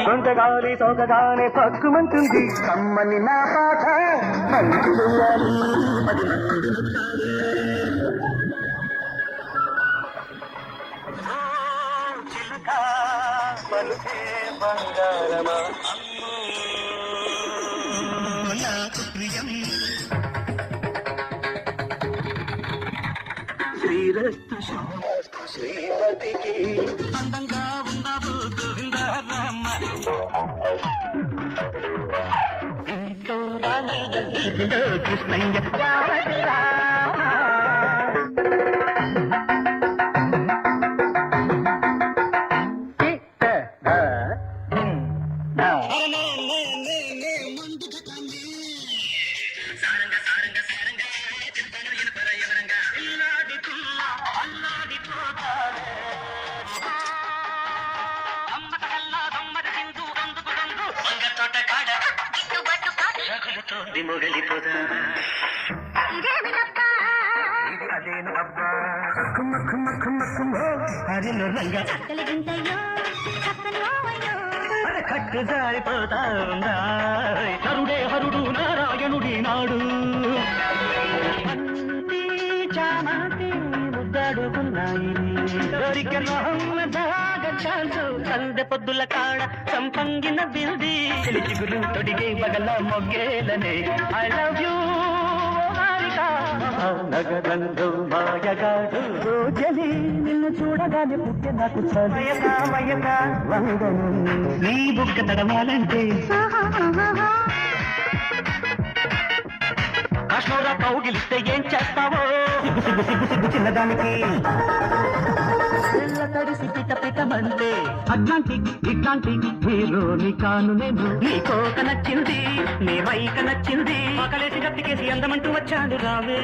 సొంతగాలి సోకగానే పక్కుమంటుంది కమ్మని నా పాట చిలుకా పలుకే బంగారమా నాకు ప్రియం శ్రీరస్తు శ్రీపతికి అందంగా ఉండదు గోవిందరామ కృష్ణయ్య మొగలిపోదా అదేను అబ్బా కుమ్మ కుమ్మ కుమ్మ కుమ్మ హరిలో రంగ కట్టు జారిపోతా ఉందా హరుడే హరుడు నారాయణుడి నాడు చామంతి ముద్దాడుకున్నాయి సందె పొద్దుల కాడ సంపంగిన బిల్ది చిగురు తొడిగే బగల మొగ్గేలనే ఐ లవ్ యూ నగరంలో మాయగాడు రోజలి నిన్ను చూడగానే పుట్టే నాకు చమయగా వందను నీ బుక్క తడవాలంటే కాశ్మీరా కౌగిలిస్తే ఏం చేస్తావో సిగ్గు సిగ్గు సిగ్గు చిన్నదానికి తడిసి పిట పిటమంటే అట్లాంటి ఇట్లాంటి హీరోని కాను నేను నీ కోక నచ్చింది నీ వైక నచ్చింది ఆకలేసి గట్టికేసి అందమంటూ వచ్చాడు రావే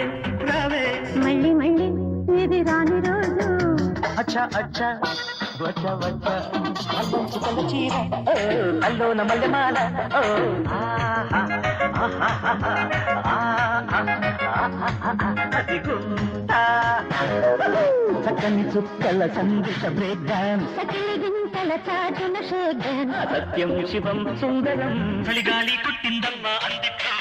రావే మళ్ళీ మళ్ళీ ఇది రాని రోజు అచ్చా అచ్చా వచ్చా వచ్చా అల్లంచుకల చీర అల్లోన మల్లెమాల అదిగుంటా చక్కని చుక్కల సందేశ బ్రేక్ డాన్స్ గింతల చాటున షేక్ డాన్స్ సత్యం శివం సుందరం చలిగాలి కుట్టిందమ్మా అందితో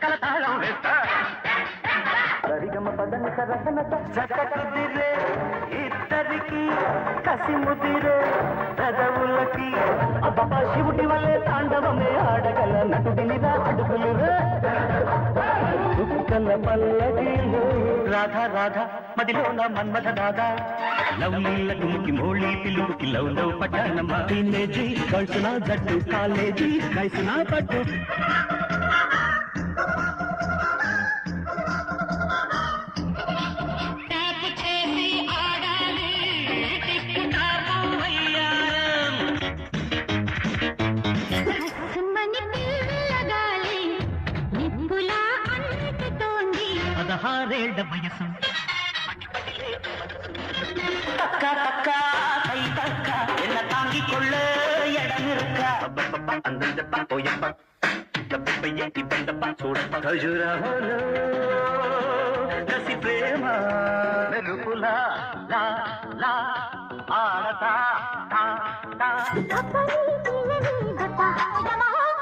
కల తాళం వేస్తా సరిగమ పదని సరసనత జగకుదిరే ఇద్దరికి కసి ముదిరే పెదవులకి అబ్బా శివుడి వల్లే తాండవమే ఆడగల నటుడినిదా అడుగులు దుఃఖల పల్లకిలో రాధా రాధా మదిలో నా మన్మథ దాదా లవ్లీల డుముకి మోళీ పిలుపుకి లవ్ లవ్ పట్టానమ్మా టీనేజీ కలిసిన జట్టు కాలేజీ కలిసిన పట్టు వయసు తక్క తక్క కై తక్క ఎల్ల తాంగి కొళ్ళ ఎడమిరుక్క అందప్ప పోయప్ప డబ్బయ్య ఇబ్బందప్ప చూడప్ప ఖజురహోలో కసి ప్రేమ మెరుపులా లా లా ఆడతా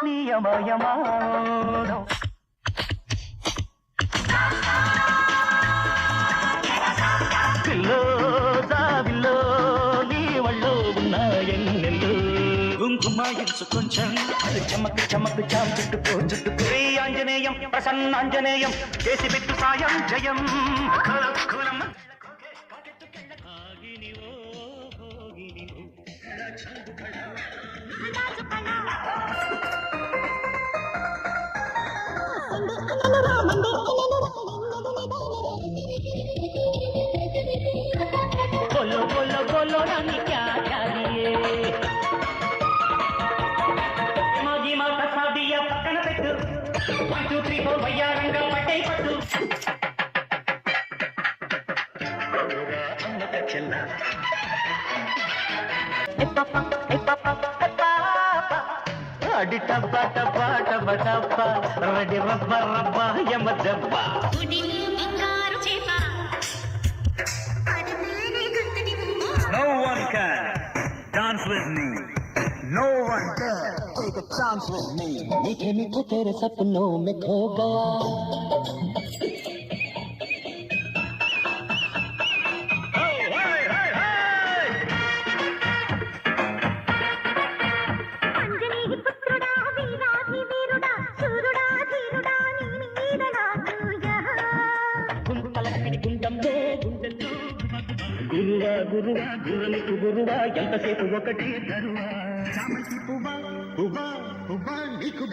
నియమయమా పిల్లో జాబిల్లో నీ వళ్ళో ఉన్నాయన్నెల్లు కుంకుమ ఇచ్చు కొంచెం చమకు చమకు చాం చుట్టుకో చుట్టుకో ఆంజనేయం ప్రసన్నాంజనేయం చేసి పెట్టు సాయం జయం बोलो बोलो बोलो रानी क्या चाहिए मौजी माता सादिया पక్కన పెట్టు 1 2 3 4 వయ్యారంగా పట్టే పట్టు అన్నక చెల్ల ఏ పాపా అడి టబ్బ టబ్బ టబ్బ టబ్బ రెడి రబ్బ రబ్బ యమ దెబ్బ. No one can dance with me. No one can take a chance with me. मीठे मीठे तेरे सपनों में खो गया. గురువా గురువా గురులకు గురువా ఎంతసేపు ఒకటి తరువా చామంతి పువ్వా పువ్వా పువ్వా నీకు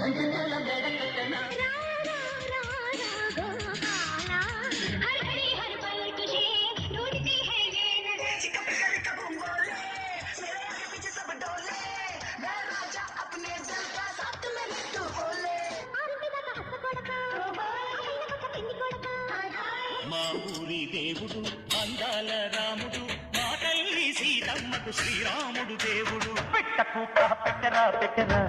మా ఊరి దేవుడు అందాల రాముడు మా తల్లి సీతమ్మకు శ్రీరాముడు దేవుడు. పెట్టకు పెట్టరా పెట్టరా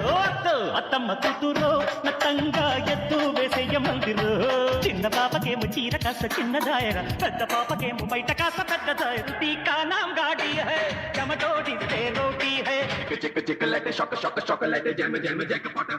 అత్తమ్మ కూతురు నత్తంగా ఎత్తు వేసేయ మందిరు. చిన్న పాపకేమో చీర కాస్త చిన్న దాయర, పెద్ద పాపకేమో బయట కాస్త పెద్ద దాయర. టీకా నామ్ గాడి హై టమటోడి తే రోటీ హై చిక్ చిక్ light shock shock shock light జమ జమ జక పాట.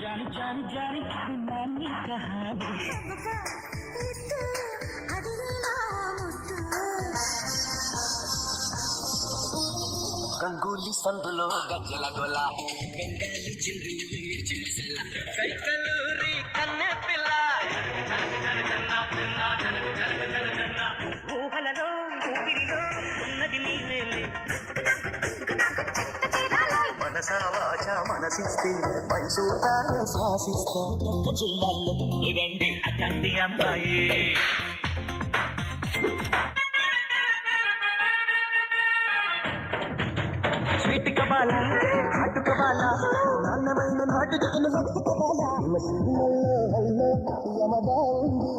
जानी जानी जानी नानी कहानी గంగూలీ సందులో గజ్జల గొల బెంగాలీ చిల్లుల కైకలూరి కన్నె పిల్ల ఊహలలో ఊపిరిలో ఉన్నది నీవేలే. మనసా వాచ మనసిస్తే మైసూతాను శ్వాసిస్తా జిల్లాల్లో ఇదండి అతండి అమ్మాయి. స్వీట్ కబాలా హాట్ కబాలా నాన్నమైన నాటు దిక్కులు కబాలా యమదా ఉంది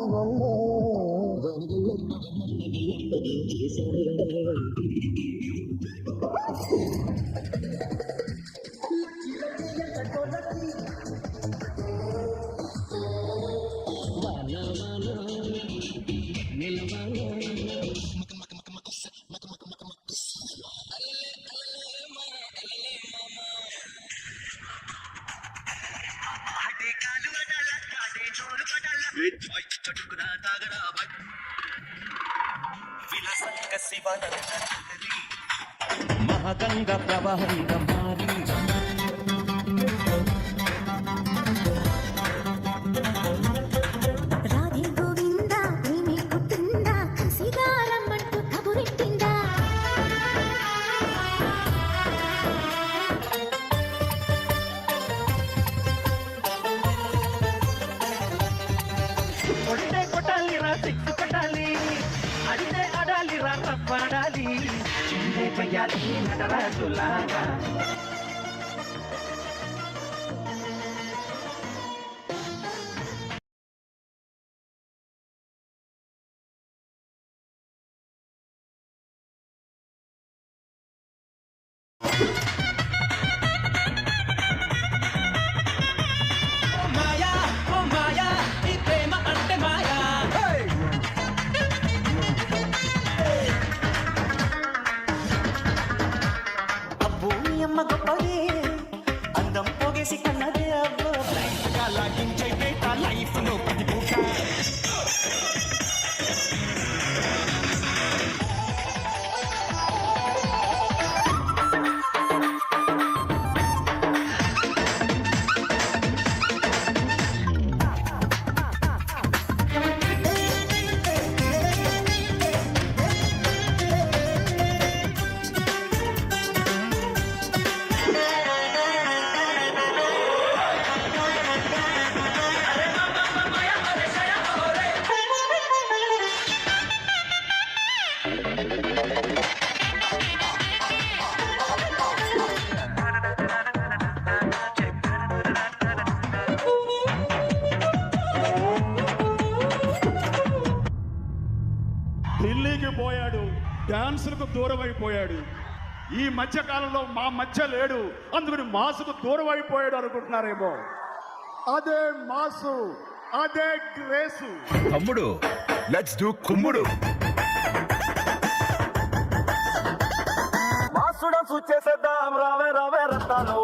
మహాగంగా ప్రవాహంగా మారి రాధే గోవింద ప్రేమి పుట్టింద శ్రీరారమ్మంటూ కబురెట్టిందా. కొట్టే కొట్టాలి రా సిక్కు కొట్టాలి, అడితే ఆడాలి రా రప్పాడాలి, చిందే చెయ్యాలి నటరాజులాగా. మాయా ఓ మాయా ఈ ప్రేమ అంటే మాయా. అబ్బో అమ్మ గొప్పది అందం పోగేసి కన్నదే అబ్బో లైఫ్గా లాగించే లైఫ్ లో ప్రతి పూట. పోయాడు, డాన్సులకు దూరం అయిపోయాడు. ఈ మధ్య కాలంలో మా మధ్య లేడు, అందుకని మాసుకు దూరం అయిపోయాడు అనుకుంటున్నారేమో. అదే మాసు, అదే గ్రేసు. తమ్ముడు లెట్స్ డూ కుమ్ముడు. మాసుడ చేసేద్దాం రావే రావే రత్తాలు.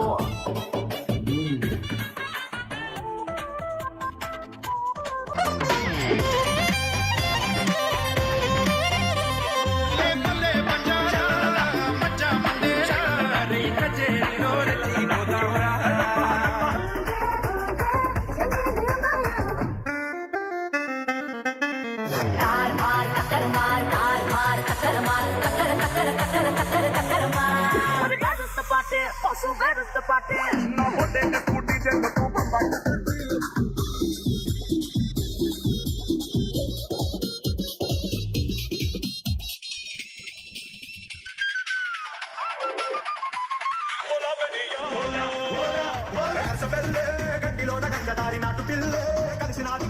గడ్డిలోన గంగదారి నాటు పిల్లే కలిసి నాటి